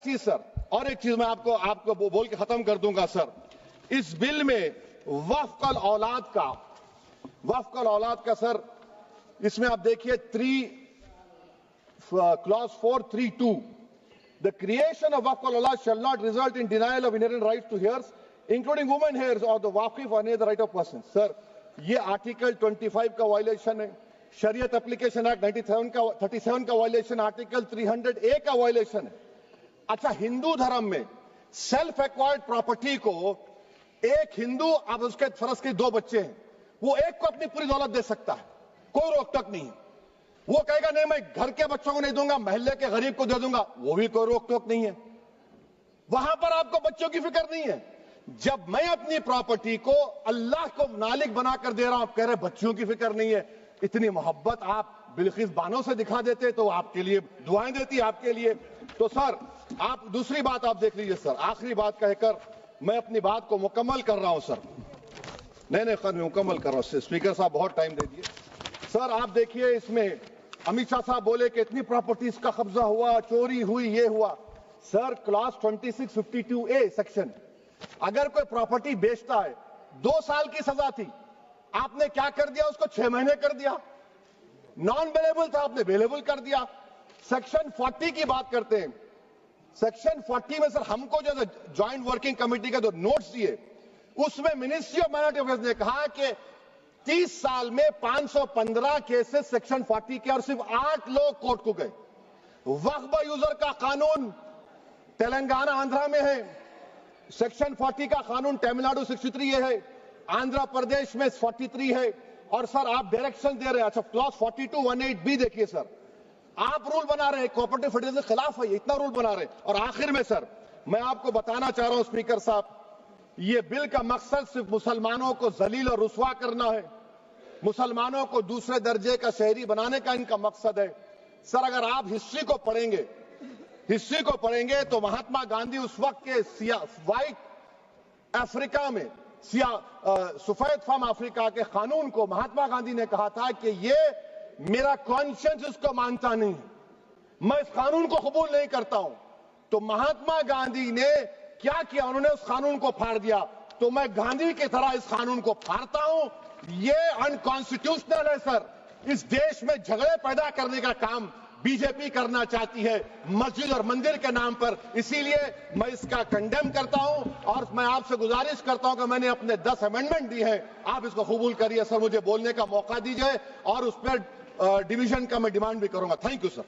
चीज सर, और एक चीज मैं आपको बोल के खत्म कर दूंगा सर। इस बिल में वफ़क़ल औलाद का सर, इसमें आप देखिए क्लॉज 432, द क्रिएशन ऑफ वफ़क़ल औलाद shall not result in denial of inherent rights to heirs including women heirs और द वाकिफ और the right of person. Sir, ये आर्टिकल 25 का वायलेशन है, शरीयत एप्लीकेशन एक्ट 37 का वायलेशन, आर्टिकल 300A का वायलेशन है। अच्छा, हिंदू धर्म में सेल्फ एक्वायर्ड प्रॉपर्टी को एक हिंदू, अब उसके फर्ज के 2 बच्चे हैं, वो एक को अपनी पूरी दौलत दे सकता है, कोई रोक टोक नहीं है। वो कहेगा नहीं मैं घर के बच्चों को नहीं दूंगा, मोहल्ले के गरीब को दे दूंगा, वो भी कोई रोक टोक नहीं है। वहां पर आपको बच्चों की फिक्र नहीं है। जब मैं अपनी प्रॉपर्टी को अल्लाह को मालिक बनाकर दे रहा हूं, आप कह रहे बच्चों की फिक्र नहीं है। इतनी मोहब्बत आप बिल्किस बानो से दिखा देते तो आपके लिए दुआएं देती आपके लिए। तो सर, आप दूसरी बात आप देख लीजिए सर, आखिरी बात कहकर मैं अपनी बात को मुकम्मल कर रहा हूं सर। नहीं मैं मुकम्मल कर रहा हूं, स्पीकर साहब बहुत टाइम दे दिए। सर आप देखिए, इसमें अमित शाह साहब बोले कि इतनी प्रॉपर्टीज का कब्जा हुआ, चोरी हुई, ये हुआ। सर, क्लॉज 2652A सेक्शन, अगर कोई प्रॉपर्टी बेचता है 2 साल की सजा थी, आपने क्या कर दिया, उसको 6 महीने कर दिया। नॉन बेलेबल था, आपने बेलेबल कर दिया। सेक्शन 40 की बात करते हैं। सेक्शन 40 में सर हमको जो ज्वाइंट वर्किंग कमेटी के जो नोट्स दिए, उसमें मिनिस्ट्री ऑफ माइनॉरिटी अफेयर्स ने कहा कि 30 साल में 515 केसेस सेक्शन 40 के, और सिर्फ 8 लोग कोर्ट को गए। वक्फ यूजर का कानून तेलंगाना आंध्रा में है, सेक्शन 40 का कानून तमिलनाडु 63 है, आंध्र प्रदेश में 43 है। और सर आप डायरेक्शन दे रहे हैं। अच्छा, क्लॉज 4218B देखिए सर, आप रूल बना रहे हैं, कोऑपरेटिव फेडरलिज्म के खिलाफ है, इतना रूल बना रहे हैं। और आखिर में सर मैं आपको बताना चाह रहा हूं स्पीकर साहब, ये बिल का मकसद सिर्फ मुसलमानों को जलील और रुस्वा करना है, मुसलमानों को दूसरे दर्जे का शहरी बनाने का इनका मकसद है। सर अगर आप हिस्ट्री को पढ़ेंगे तो महात्मा गांधी उस वक्त के व्हाइट अफ्रीका में सफेद फार्म अफ्रीका के कानून को महात्मा गांधी ने कहा था कि ये मेरा कॉन्शियंस इसको मानता नहीं है, मैं इस कानून को कबूल नहीं करता हूं। तो महात्मा गांधी ने क्या किया, उन्होंने उस कानून को फाड़ दिया। तो मैं गांधी की तरह इस कानून को फाड़ता हूं। ये अनकॉन्स्टिट्यूशनल है सर। इस देश में झगड़े पैदा करने का काम बीजेपी करना चाहती है मस्जिद और मंदिर के नाम पर, इसीलिए मैं इसका कंडेम करता हूं। और मैं आपसे गुजारिश करता हूं कि मैंने अपने 10 अमेंडमेंट दी है, आप इसको कबूल करिए सर, मुझे बोलने का मौका दीजिए और उस पर डिवीजन का मैं डिमांड भी करूंगा। Thank you sir.